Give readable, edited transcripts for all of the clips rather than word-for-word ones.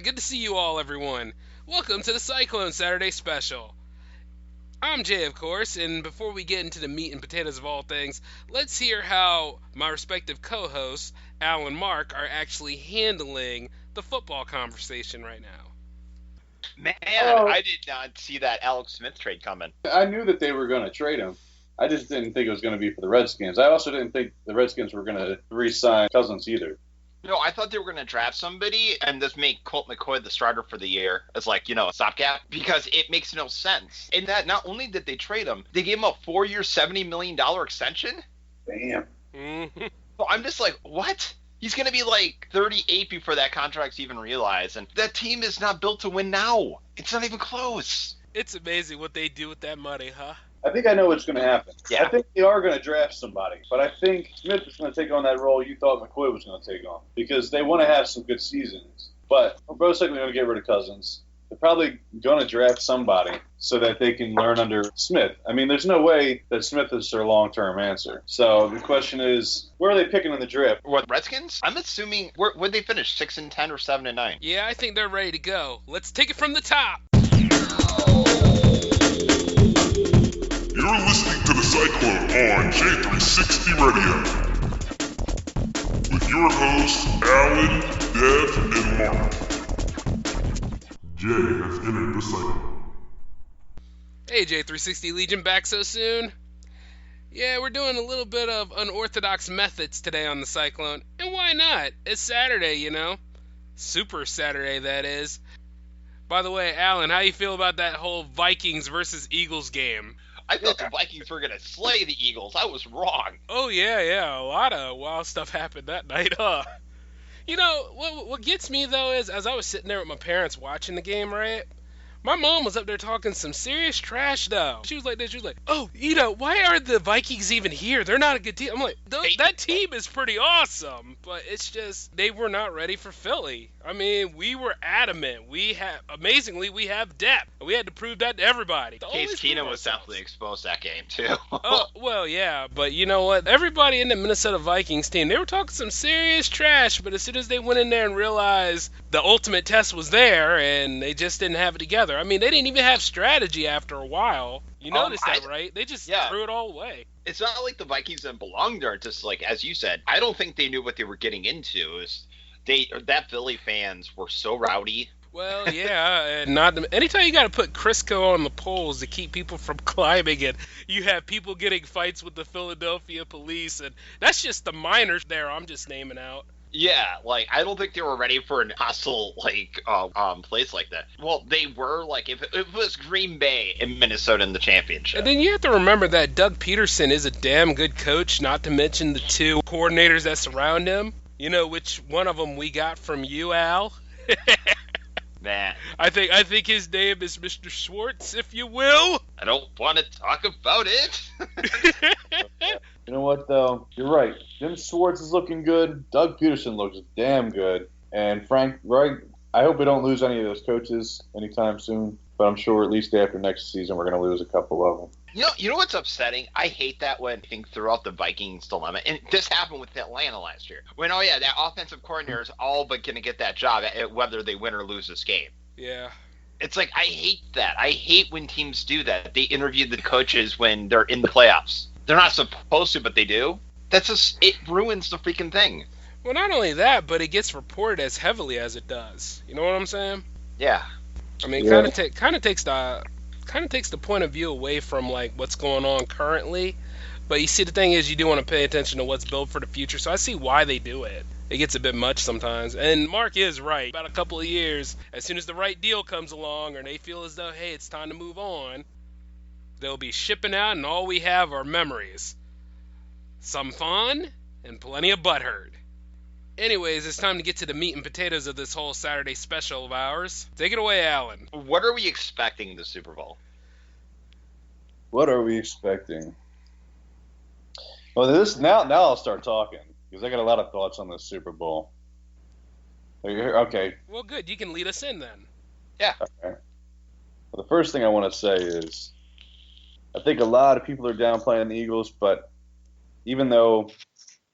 Good to see you all, everyone. Welcome to the Cyclone Saturday Special. I'm Jay, of course, and before we get into the meat and potatoes of all things, let's hear how my respective co-hosts, Al and Mark, are actually handling the football conversation right now. Man, I did not see that Alex Smith trade coming. I knew that they were going to trade him. I just didn't think it was going to be for the Redskins. I also didn't think the Redskins were going to re-sign Cousins either. No, I thought they were going to draft somebody and just make Colt McCoy the starter for the year as a stopgap, because it makes no sense. In that, not only did they trade him, they gave him a 4-year, $70 million extension. Damn. Mm-hmm. So I'm just like, what? He's going to be like 38 before that contract's even realized, and that team is not built to win now. It's not even close. It's amazing what they do with that money, huh? I think I know what's going to happen. Yeah. I think they are going to draft somebody, but I think Smith is going to take on that role you thought McCoy was going to take on, because they want to have some good seasons. But we're most likely going to get rid of Cousins. They're probably going to draft somebody so that they can learn under Smith. I mean, there's no way that Smith is their long-term answer. So the question is, where are they picking in the draft? What, Redskins? I'm assuming, where'd they finish, 6-10 or 7-9? Yeah, I think they're ready to go. Let's take it from the top. You're listening to the Cyclone on J360 Radio with your hosts Alan, Dev, and Mark. Jay has entered the Cyclone. Hey, J360 Legion, back so soon? Yeah, we're doing a little bit of unorthodox methods today on the Cyclone, and why not? It's Saturday, you know? Super Saturday, that is. By the way, Alan, how you feel about that whole Vikings versus Eagles game? I thought the Vikings were going to slay the Eagles. I was wrong. Oh, yeah. A lot of wild stuff happened that night, huh? You know, what gets me, though, is as I was sitting there with my parents watching the game, right? My mom was up there talking some serious trash, though. She was like this. She was like, oh, why are the Vikings even here? They're not a good team. I'm like, that team is pretty awesome. But it's just, they were not ready for Philly. I mean, we were adamant. Amazingly, we have depth. We had to prove that to everybody. Case Keenum was definitely exposed that game, too. Oh, well, yeah. But you know what? Everybody in the Minnesota Vikings team, they were talking some serious trash. But as soon as they went in there and realized the ultimate test was there, and they just didn't have it together. I mean, they didn't even have strategy after a while. You noticed that, right? They just threw it all away. It's not like the Vikings didn't belong there. Just like, as you said, I don't think they knew what they were getting into. That Philly fans were so rowdy. Well, yeah, and anytime you got to put Crisco on the poles to keep people from climbing, and you have people getting fights with the Philadelphia police, and that's just the minors there. I'm just naming out. Yeah, like, I don't think they were ready for an hostile, place like that. Well, they were, like, if it was Green Bay in Minnesota in the championship. And then you have to remember that Doug Peterson is a damn good coach, not to mention the two coordinators that surround him. You know which one of them we got from you, Al? Nah. I think his name is Mr. Schwartz, if you will. I don't want to talk about it. You know what, though? You're right. Jim Schwartz is looking good. Doug Peterson looks damn good. And Frank Reich, I hope we don't lose any of those coaches anytime soon. But I'm sure at least after next season we're going to lose a couple of them. You know what's upsetting? I hate that when I think throughout the Vikings dilemma, and this happened with Atlanta last year. When, that offensive coordinator is all but going to get that job whether they win or lose this game. Yeah. It's like, I hate that. I hate when teams do that. They interview the coaches when they're in the playoffs. They're not supposed to, but they do. It ruins the freaking thing. Well, not only that, but it gets reported as heavily as it does. You know what I'm saying? Yeah. I mean, kind of takes the point of view away from like what's going on currently. But you see, the thing is, you do want to pay attention to what's built for the future. So I see why they do it. It gets a bit much sometimes. And Mark is right. About a couple of years, as soon as the right deal comes along, or they feel as though, hey, it's time to move on, they'll be shipping out, and all we have are memories. Some fun, and plenty of butthurt. Anyways, it's time to get to the meat and potatoes of this whole Saturday special of ours. Take it away, Alan. What are we expecting the Super Bowl? What are we expecting? Well, now I'll start talking, because I got a lot of thoughts on the Super Bowl. Okay. Well, good. You can lead us in then. Yeah. Okay. Well, the first thing I want to say is I think a lot of people are downplaying the Eagles, but even though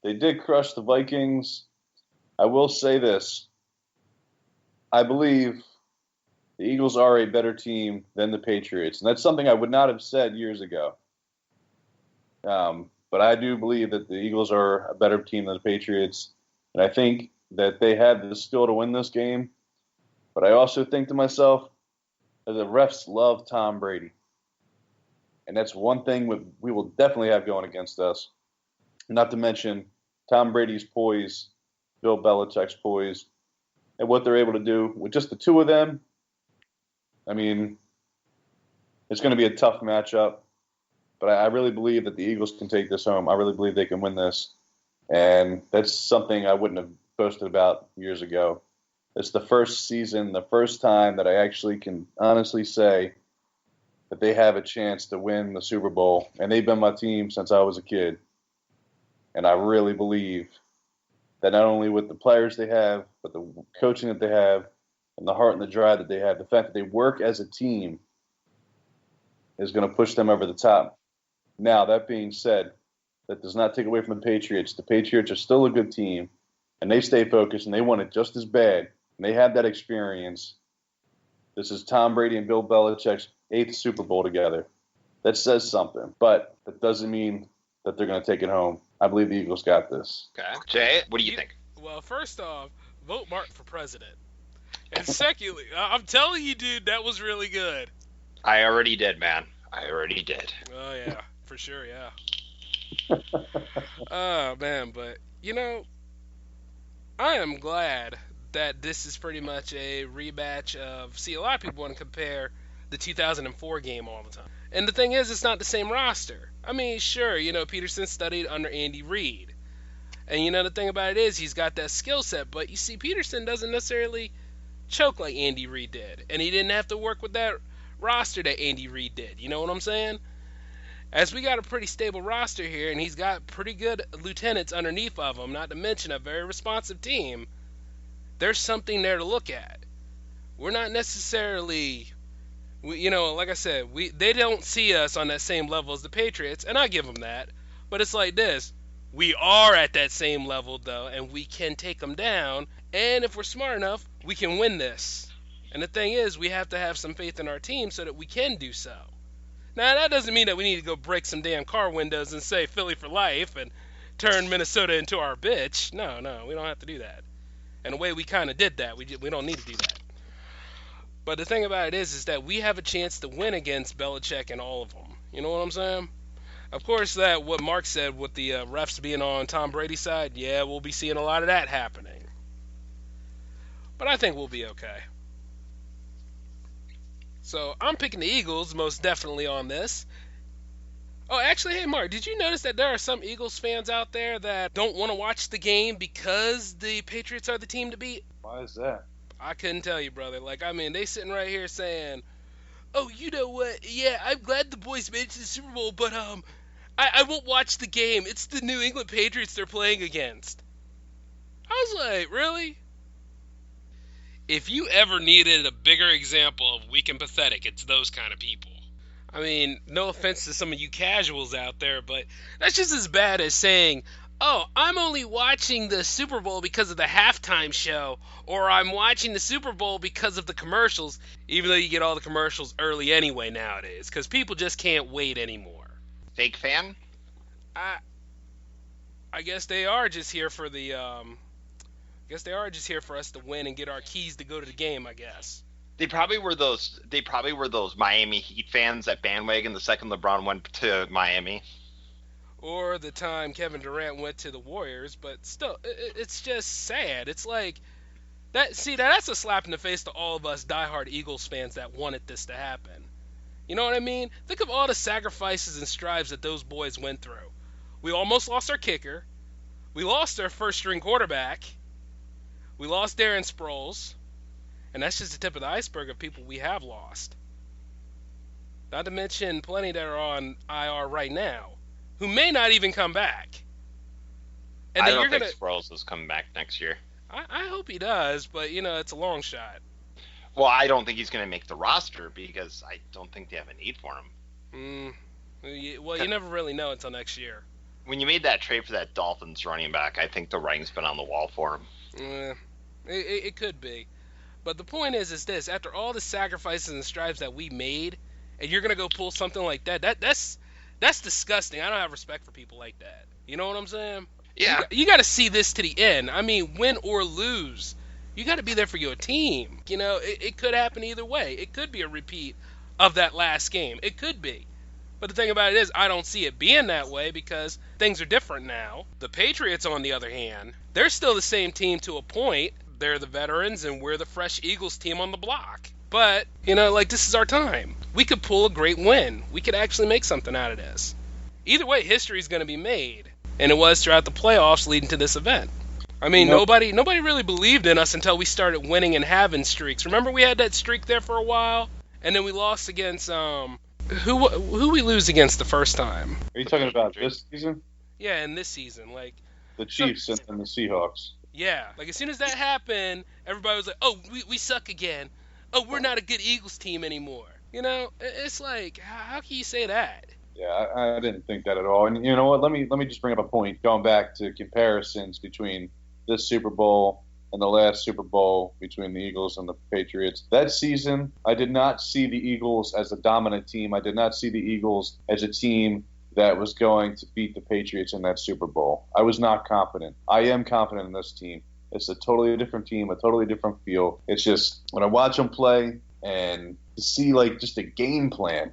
they did crush the Vikings, I will say this. I believe the Eagles are a better team than the Patriots, and that's something I would not have said years ago. But I do believe that the Eagles are a better team than the Patriots, and I think that they have the skill to win this game. But I also think to myself that the refs love Tom Brady, and that's one thing we will definitely have going against us. Not to mention Tom Brady's poise, Bill Belichick's poise, and what they're able to do with just the two of them. I mean, it's going to be a tough matchup, but I really believe that the Eagles can take this home. I really believe they can win this, and that's something I wouldn't have boasted about years ago. It's the first season, the first time that I actually can honestly say that they have a chance to win the Super Bowl, and they've been my team since I was a kid. And I really believe that not only with the players they have, but the coaching that they have, and the heart and the drive that they have, the fact that they work as a team is going to push them over the top. Now, that being said, that does not take away from the Patriots. The Patriots are still a good team, and they stay focused, and they want it just as bad, and they have that experience. This is Tom Brady and Bill Belichick's 8th Super Bowl together. That says something, but that doesn't mean that they're going to take it home. I believe the Eagles got this. Okay. Jay, what do you think? Well, first off, vote Mark for president. And secondly, I'm telling you, dude, that was really good. I already did, man. I already did. Oh, yeah, for sure, yeah. Oh, man, but, I am glad that this is pretty much a rematch of, see, a lot of people want to compare the 2004 game all the time. And the thing is, it's not the same roster. I mean, sure, Peterson studied under Andy Reid. And, the thing about it is, he's got that skill set, but you see, Peterson doesn't necessarily choke like Andy Reid did. And he didn't have to work with that roster that Andy Reid did. You know what I'm saying? As we got a pretty stable roster here, and he's got pretty good lieutenants underneath of him, not to mention a very responsive team, there's something there to look at. We're not necessarily, like I said, they don't see us on that same level as the Patriots, and I give them that. But it's like this. We are at that same level, though, and we can take them down, and if we're smart enough, we can win this. And the thing is, we have to have some faith in our team so that we can do so. Now, that doesn't mean that we need to go break some damn car windows and say Philly for life and turn Minnesota into our bitch. No, we don't have to do that. In a way, we kind of did that. We don't need to do that. But the thing about it is that we have a chance to win against Belichick and all of them. You know what I'm saying? Of course, that what Mark said with the refs being on Tom Brady's side, yeah, we'll be seeing a lot of that happening. But I think we'll be okay. So I'm picking the Eagles most definitely on this. Oh, actually, hey, Mark, did you notice that there are some Eagles fans out there that don't want to watch the game because the Patriots are the team to beat? Why is that? I couldn't tell you, brother. They sitting right here saying, oh, you know what? Yeah, I'm glad the boys made it to the Super Bowl, but I won't watch the game. It's the New England Patriots they're playing against. I was like, really? If you ever needed a bigger example of weak and pathetic, it's those kind of people. I mean, no offense to some of you casuals out there, but that's just as bad as saying, oh, I'm only watching the Super Bowl because of the halftime show, or I'm watching the Super Bowl because of the commercials, even though you get all the commercials early anyway nowadays, because people just can't wait anymore. Fake fan? I guess they are just here for the, us to win and get our keys to go to the game, I guess. They probably were those Miami Heat fans that bandwagon the second LeBron went to Miami. Or the time Kevin Durant went to the Warriors, but still, it's just sad. It's like that. See, that's a slap in the face to all of us diehard Eagles fans that wanted this to happen. You know what I mean? Think of all the sacrifices and strives that those boys went through. We almost lost our kicker. We lost our first-string quarterback. We lost Darren Sproles. And that's just the tip of the iceberg of people we have lost. Not to mention plenty that are on IR right now, who may not even come back. And I don't think Sproles is coming back next year. I hope he does, but, it's a long shot. Well, I don't think he's going to make the roster because I don't think they have a need for him. Well, you never really know until next year. When you made that trade for that Dolphins running back, I think the writing's been on the wall for him. It could be. But the point is this: after all the sacrifices and strives that we made, and you're gonna go pull something like that, that's disgusting. I don't have respect for people like that. You know what I'm saying? Yeah. You got to see this to the end. I mean, win or lose, you got to be there for your team. You know, it could happen either way. It could be a repeat of that last game. It could be. But the thing about it is, I don't see it being that way because things are different now. The Patriots, on the other hand, they're still the same team to a point. They're the veterans, and we're the fresh Eagles team on the block. But, you know, like, this is our time. We could pull a great win. We could actually make something out of this. Either way, history is going to be made. And it was throughout the playoffs leading to this event. I mean, nobody really believed in us until we started winning and having streaks. Remember we had that streak there for a while? And then we lost against, who we lose against the first time? Are you talking about this season? Yeah, in this season. Like, The Chiefs and the Seahawks. yeah, like as soon as that happened, everybody was like, oh, we suck again. Oh, we're not a good Eagles team anymore. You know, it's like, how can you say that? Yeah, I didn't think that at all. And you know what? Let me just bring up a point. Going back to comparisons between this Super Bowl and the last Super Bowl between the Eagles and the Patriots. That season, I did not see the Eagles as a dominant team. I did not see the Eagles as a team that was going to beat the Patriots in that Super Bowl. I was not confident. I am confident in this team. It's a totally different team, a totally different feel. It's just when I watch them play and to see like just a game plan.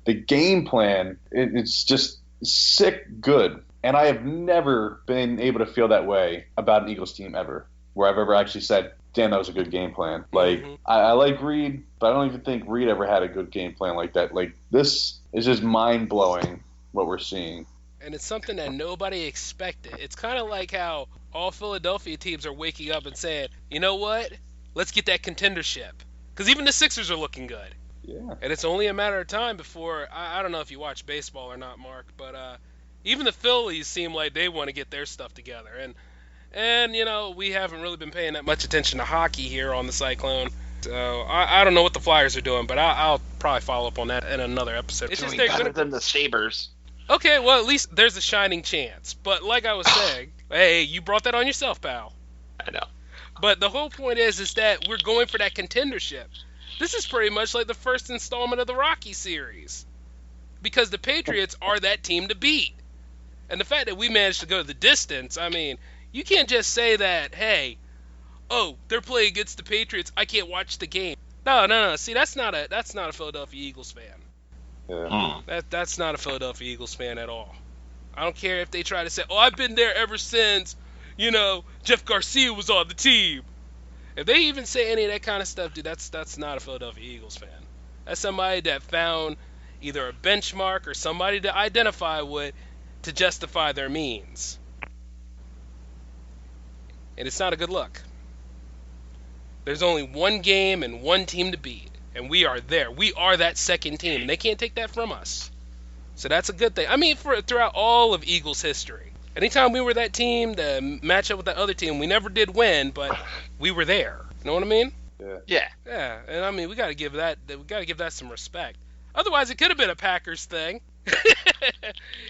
The game plan, it's just sick good. And I have never been able to feel that way about an Eagles team ever, where I've ever actually said, damn, that was a good game plan. Like, I like Reed, but I don't even think Reed ever had a good game plan like that. Like, this is just mind-blowing what we're seeing. And it's something that nobody expected. It's kind of like how all Philadelphia teams are waking up and saying, you know what? Let's get that contendership. Because even the Sixers are looking good. Yeah. And it's only a matter of time before, I don't know if you watch baseball or not, Mark, but even the Phillies seem like they want to get their stuff together. And you know, we haven't really been paying that much attention to hockey here on the Cyclone. So I don't know what the Flyers are doing, but I'll probably follow up on that in another episode. It's just doing better than the Sabres. Okay, well, at least there's a shining chance. But like I was saying, hey, you brought that on yourself, pal. I know. But the whole point is that we're going for that contendership. This is pretty much like the first installment of the Rocky series. Because the Patriots are that team to beat. And the fact that we managed to go the distance, I mean, you can't just say that, hey, oh, they're playing against the Patriots, I can't watch the game. No. See, that's not a Philadelphia Eagles fan. Yeah. That's not a Philadelphia Eagles fan at all. I don't care if they try to say, oh, I've been there ever since, you know, Jeff Garcia was on the team. If they even say any of that kind of stuff, dude, that's not a Philadelphia Eagles fan. That's somebody that found either a benchmark or somebody to identify with to justify their means. And it's not a good look. There's only one game and one team to beat, and we are there. We are that second team, and they can't take that from us. So that's a good thing. I mean, throughout all of Eagles history, anytime we were that team to match up with that other team, we never did win, but we were there. You know what I mean? Yeah. Yeah, and I mean, we got to give that some respect. Otherwise, it could have been a Packers thing.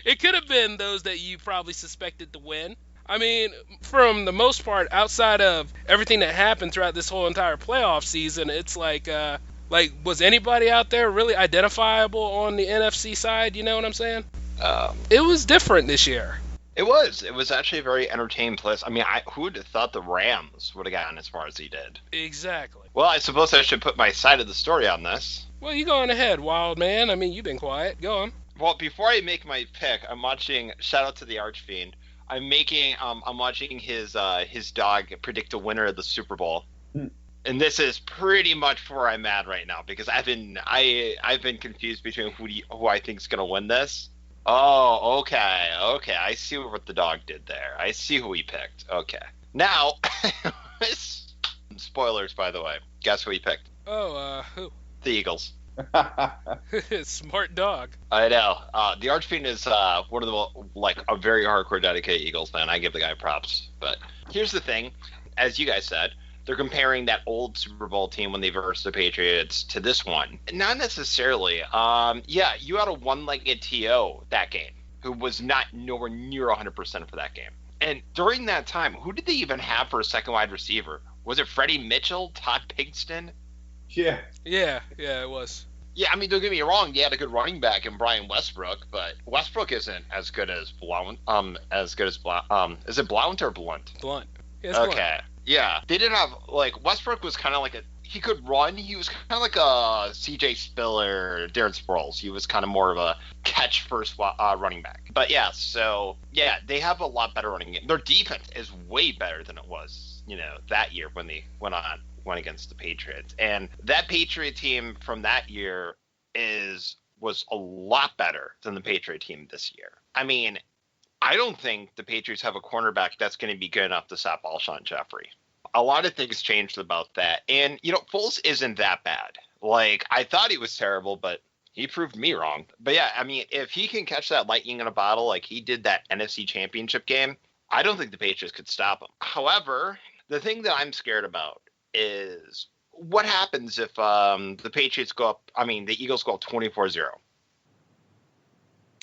It could have been those that you probably suspected to win. I mean, from the most part, outside of everything that happened throughout this whole entire playoff season, it's like, was anybody out there really identifiable on the NFC side? You know what I'm saying? It was different this year. It was actually a very entertaining place. I mean, who would have thought the Rams would have gotten as far as he did? Exactly. Well, I suppose I should put my side of the story on this. Well, you go on ahead, wild man. I mean, you've been quiet. Go on. Well, before I make my pick, I'm watching. Shout out to the Archfiend. I'm watching his dog predict a winner of the Super Bowl. And this is pretty much where I'm at right now because I've been confused between who I think is going to win this. Oh, okay. I see what the dog did there. I see who he picked. Okay. Now, spoilers, by the way. Guess who he picked? Oh, who? The Eagles. Smart dog. I know. The Archfiend is one of the a very hardcore dedicated Eagles fan. I give the guy props. But here's the thing, as you guys said, they're comparing that old Super Bowl team when they versed the Patriots to this one. Not necessarily. Yeah, you had a one-legged TO that game who was not nowhere near 100% for that game. And during that time, who did they even have for a second wide receiver? Was it Freddie Mitchell, Todd Pinkston? Yeah. Yeah, it was. Yeah, I mean, don't get me wrong. They had a good running back in Brian Westbrook, but Westbrook isn't as good as Blount. Is it Blount or Blunt? Blunt. Yeah, it's Okay. Blunt. Yeah. They didn't have, like, Westbrook was kind of like he could run. He was kind of like a CJ Spiller, Darren Sproles. He was kind of more of a catch first running back. But yeah, so, yeah, they have a lot better running game. Their defense is way better than it was, that year when they went against the Patriots. And that Patriot team from that year was a lot better than the Patriot team this year. I mean, I don't think the Patriots have a cornerback that's going to be good enough to stop Alshon Jeffrey. A lot of things changed about that. And, Foles isn't that bad. Like, I thought he was terrible, but he proved me wrong. But yeah, I mean, if he can catch that lightning in a bottle like he did that NFC Championship game, I don't think the Patriots could stop him. However, the thing that I'm scared about is what happens if the Eagles go up 24-0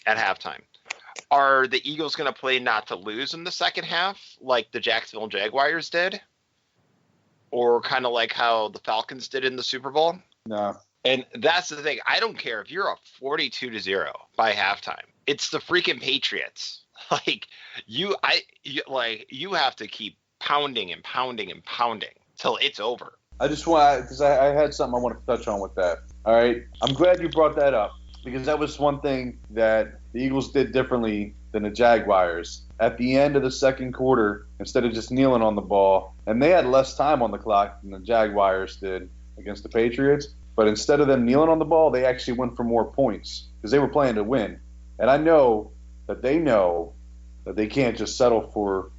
at halftime. Are the Eagles going to play not to lose in the second half like the Jacksonville Jaguars did? Or kind of like how the Falcons did in the Super Bowl? No. And that's the thing. I don't care if you're up 42-0 by halftime. It's the freaking Patriots. Like, you have to keep pounding and pounding and pounding till it's over. I just want, because I had something I want to touch on with that. All right. I'm glad you brought that up, because that was one thing that the Eagles did differently than the Jaguars. At the end of the second quarter, instead of just kneeling on the ball, and they had less time on the clock than the Jaguars did against the Patriots, but instead of them kneeling on the ball, they actually went for more points because they were playing to win. And I know that they can't just settle for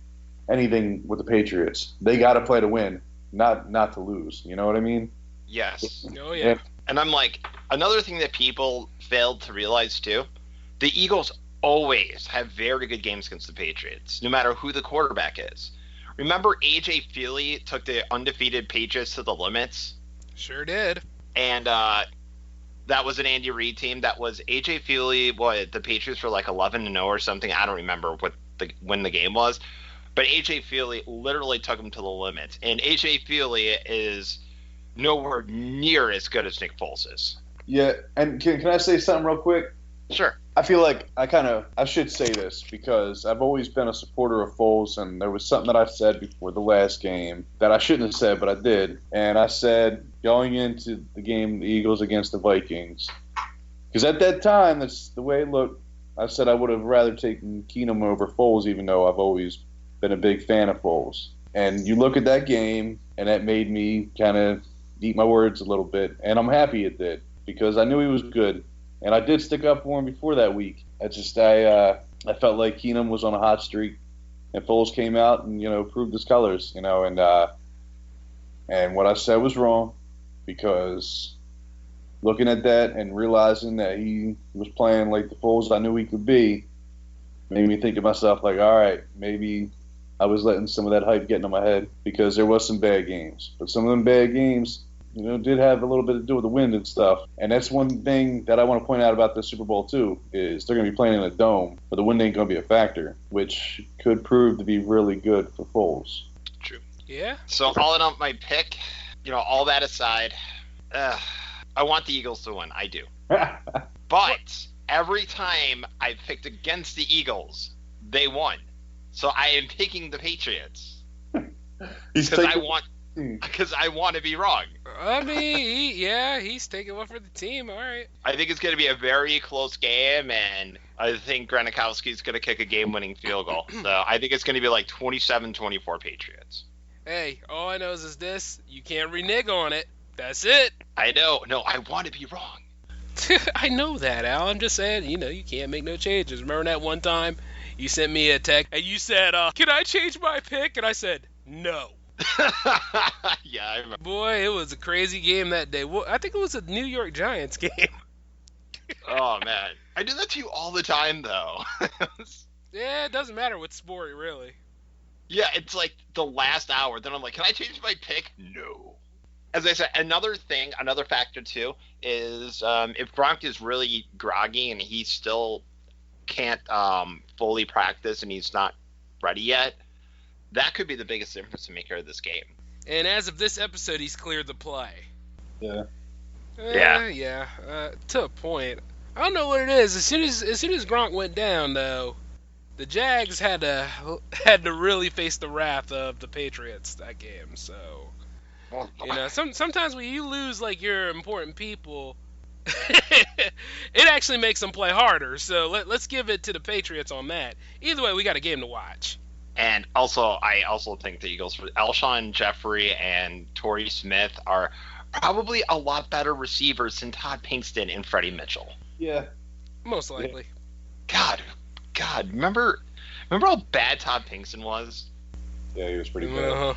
anything with the Patriots. They got to play to win, not to lose. You know what I mean? Yes. Oh, yeah. And I'm like, another thing that people failed to realize too, the Eagles always have very good games against the Patriots, no matter who the quarterback is. Remember A.J. Feely took the undefeated Patriots to the limits? Sure did. And that was an Andy Reid team. That was A.J. Feely, the Patriots were like 11-0 or something. I don't remember when the game was. But A.J. Feely literally took him to the limits. And A.J. Feely is nowhere near as good as Nick Foles is. Yeah, and can I say something real quick? Sure. I feel like I should say this because I've always been a supporter of Foles, and there was something that I said before the last game that I shouldn't have said, but I did. And I said going into the game, the Eagles against the Vikings, because at that time, that's the way it looked. I said I would have rather taken Keenum over Foles, even though I've always been a big fan of Foles. And you look at that game, and that made me kind of eat my words a little bit, and I'm happy it did because I knew he was good. And I did stick up for him before that week. I felt like Keenum was on a hot streak, and Foles came out and proved his colors, and what I said was wrong, because looking at that and realizing that he was playing like the Foles I knew he could be, made me think to myself like, all right, maybe I was letting some of that hype get into my head, because there was some bad games, but some of them bad games did have a little bit to do with the wind and stuff. And that's one thing that I want to point out about the Super Bowl, too, is they're going to be playing in a dome, but the wind ain't going to be a factor, which could prove to be really good for Foles. True. Yeah. So all in all, my pick, all that aside, I want the Eagles to win. I do. But every time I've picked against the Eagles, they won. So I am picking the Patriots. Because I want to be wrong. I mean, he's taking one for the team. All right. I think it's going to be a very close game, and I think Gronkowski's going to kick a game-winning field goal. So I think it's going to be like 27-24 Patriots. Hey, all I know is this. You can't renege on it. That's it. I know. No, I want to be wrong. I know that, Al. I'm just saying, you can't make no changes. Remember that one time you sent me a text, and you said, can I change my pick? And I said, no. Yeah, I remember. Boy, it was a crazy game that day. Well, I think it was a New York Giants game. Oh, man. I do that to you all the time, though. Yeah, it doesn't matter what sport, really. Yeah, it's like the last hour. Then I'm like, can I change my pick? No. As I said, another factor, too, is if Gronk is really groggy and he still can't fully practice and he's not ready yet, that could be the biggest difference maker of this game. And as of this episode, he's cleared the play. Yeah. To a point. I don't know what it is. As soon as Gronk went down, though, the Jags had to really face the wrath of the Patriots that game. So, sometimes when you lose like your important people, it actually makes them play harder. So let's give it to the Patriots on that. Either way, we got a game to watch. And I also think the Eagles, Alshon Jeffrey and Torrey Smith, are probably a lot better receivers than Todd Pinkston and Freddie Mitchell. Yeah. Most likely. God, remember how bad Todd Pinkston was? Yeah, he was pretty bad.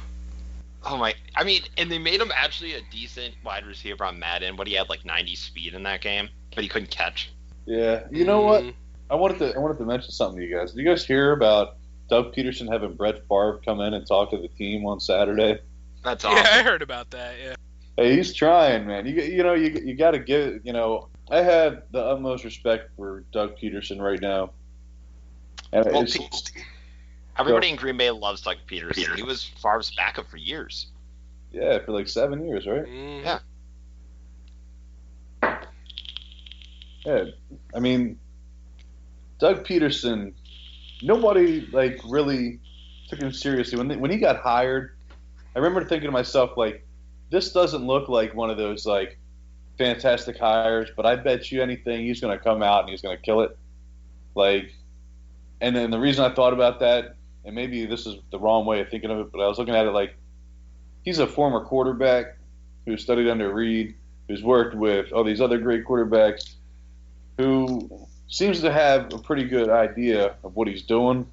Oh my! I mean, and they made him actually a decent wide receiver on Madden, but he had like 90 speed in that game, but he couldn't catch. Yeah, you know what? I wanted to mention something to you guys. Did you guys hear about Doug Peterson having Brett Favre come in and talk to the team on Saturday? That's awesome. Yeah, I heard about that. Yeah. Hey, he's trying, man. You got to give. I have the utmost respect for Doug Peterson right now. And everybody in Green Bay loves Doug Peterson. He was Favre's backup for years. Yeah, for like 7 years, right? Yeah. Yeah, I mean, Doug Peterson. Nobody like really took him seriously when he got hired. I remember thinking to myself, like, this doesn't look like one of those like fantastic hires, but I bet you anything he's going to come out and he's going to kill it. Like, and then the reason I thought about that, and maybe this is the wrong way of thinking of it, but I was looking at it like he's a former quarterback who studied under Reed, who's worked with all these other great quarterbacks, who seems to have a pretty good idea of what he's doing.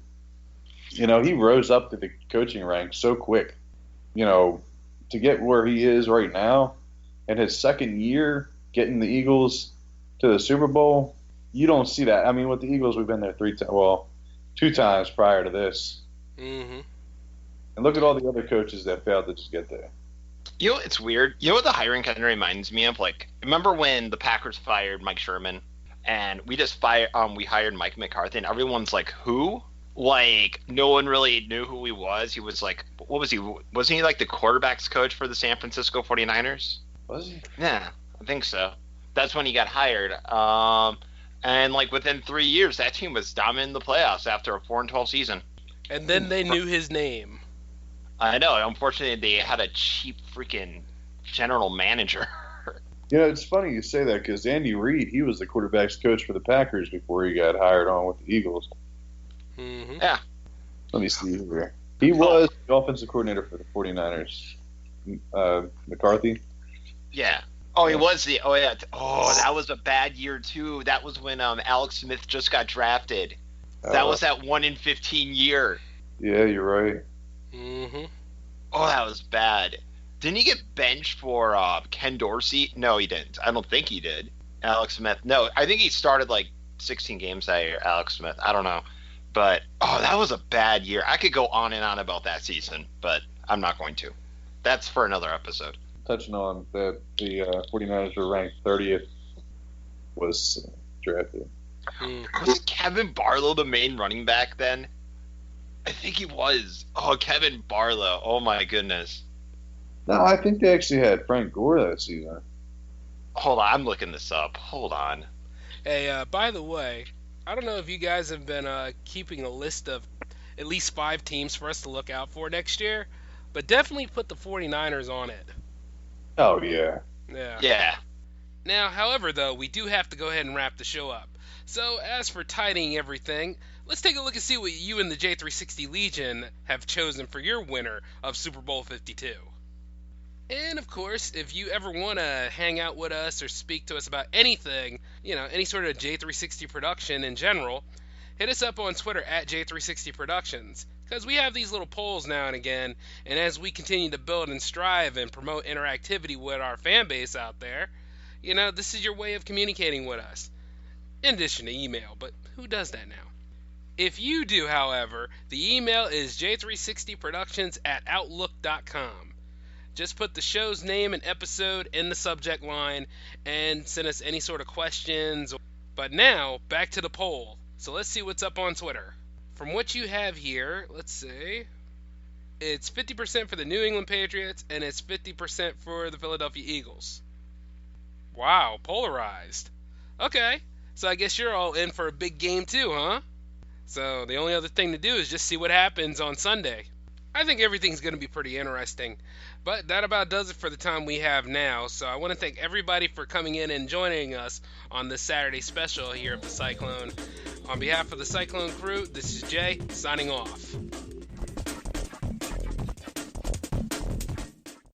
He rose up to the coaching ranks so quick, to get where he is right now. And his second year getting the Eagles to the Super Bowl, you don't see that. I mean, with the Eagles, we've been there 2 times prior to this. Mm-hmm. And look at all the other coaches that failed to just get there. It's weird. You know what the hiring kind of reminds me of? Like, remember when the Packers fired Mike Sherman, and we hired Mike McCarthy, and everyone's like, who? Like, no one really knew who he was. He was like, what was he? Wasn't he like the quarterback's coach for the San Francisco 49ers? Was he? Yeah, I think so. That's when he got hired. And like within 3 years, that team was dominating the playoffs after a 4-12 season. And then they knew his name. I know. Unfortunately, they had a cheap freaking general manager. It's funny you say that because Andy Reid, he was the quarterback's coach for the Packers before he got hired on with the Eagles. Mm-hmm. Yeah. Let me see here. He was the offensive coordinator for the 49ers. McCarthy? Yeah. Oh, he was the. Oh, yeah. Oh, that was a bad year too. That was when Alex Smith just got drafted. That was that 1-in-15 year. Yeah, you're right. Mm-hmm. Oh, that was bad. Didn't he get benched for Ken Dorsey? No, he didn't. I don't think he did. Alex Smith. No, I think he started like 16 games that year. Alex Smith. I don't know. But that was a bad year. I could go on and on about that season, but I'm not going to. That's for another episode. Touching on that, the 49ers were ranked 30th, was drafted. Was Kevin Barlow the main running back then? I think he was. Oh, Kevin Barlow. Oh, my goodness. No, I think they actually had Frank Gore that season. Hold on. I'm looking this up. Hold on. Hey, by the way, I don't know if you guys have been keeping a list of at least 5 teams for us to look out for next year, but definitely put the 49ers on it. Oh, yeah. Yeah. Now, however, though, we do have to go ahead and wrap the show up. So, as for tidying everything, let's take a look and see what you and the J360 Legion have chosen for your winner of Super Bowl 52. And, of course, if you ever want to hang out with us or speak to us about anything, any sort of J360 production in general, hit us up on Twitter at J360 Productions, because we have these little polls now and again, and as we continue to build and strive and promote interactivity with our fan base out there, this is your way of communicating with us. In addition to email, but who does that now? If you do, however, the email is j360productions@outlook.com. Just put the show's name and episode in the subject line and send us any sort of questions. But now, back to the poll. So let's see what's up on Twitter. From what you have here, let's see. It's 50% for the New England Patriots, and it's 50% for the Philadelphia Eagles. Wow, polarized. Okay, so I guess you're all in for a big game too, huh? So the only other thing to do is just see what happens on Sunday. I think everything's going to be pretty interesting. But that about does it for the time we have now. So I want to thank everybody for coming in and joining us on this Saturday special here of the Cyclone. On behalf of the Cyclone crew, this is Jay, signing off.